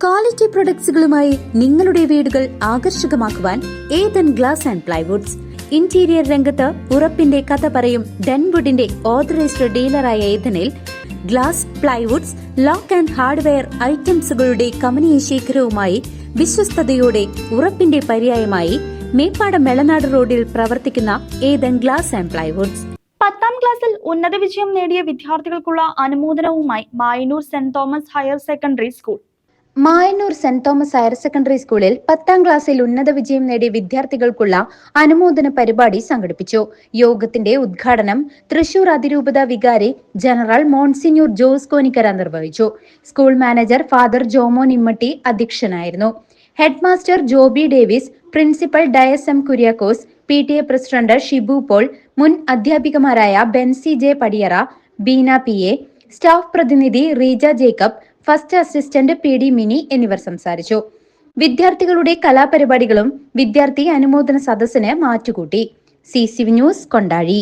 Quality പ്രൊഡക്ട്സുകളുമായി നിങ്ങളുടെ വീടുകൾ ആകർഷകമാക്കുവാൻ Ethan glass and plywoods. Interior രംഗത്ത് ഉറപ്പിന്റെ കഥ പറയും ഡെൻവുഡിന്റെ ഓതറൈസ്ഡ് ഡീലറായ ഏതനിൽ glass, plywoods, lock and hardware ഐറ്റംസുകളുടെ കമനീയ ശേഖരവുമായി വിശ്വസ്തയോടെ ഉറപ്പിന്റെ പര്യായമായി മേപ്പാടം മെളനാട് റോഡിൽ പ്രവർത്തിക്കുന്ന ഏതൻ ഗ്ലാസ് ആൻഡ് പ്ലൈവുഡ്സ്. 10ാം ക്ലാസ്സിൽ ഉന്നത വിജയം നേടിയ വിദ്യാർത്ഥികൾക്കുള്ള അനുമോദനവുമായി Mayannur saint Thomas higher secondary school. Mayannur saint Thomas higher secondary സ്കൂളിൽ 10ാം ക്ലാസ്സിൽ ഉന്നത വിജയം നേടിയ വിദ്യാർത്ഥികൾക്കുള്ള അനുമോദന പരിപാടി സംഘടിപ്പിച്ചു. യോഗത്തിന്റെ ഉദ്ഘാടനം തൃശൂർ അതിരൂപത വികാരി ജനറൽ മോൺസിഞ്ഞൂർ ജോസ് കോനിക്കര നിർവഹിച്ചു. School manager father Jomon Immatty അധ്യക്ഷനായിരുന്നു. Head master Joby Davis, principal Dias M Kuriakose, PTA president Shibu Paul, മുൻ അധ്യാപികമാരായ Benzy J Padiyara, Beena PA, staff പ്രതിനിധി Reeja Jacob, first assistant PD Mini എന്നിവർ സംസാരിച്ചു. വിദ്യാർത്ഥികളുടെ കലാപരിപാടികളും വിദ്യാർത്ഥി അനുമോദന സദസ്സിന് മാറ്റുകൂട്ടി. CCV news, Kondazhy.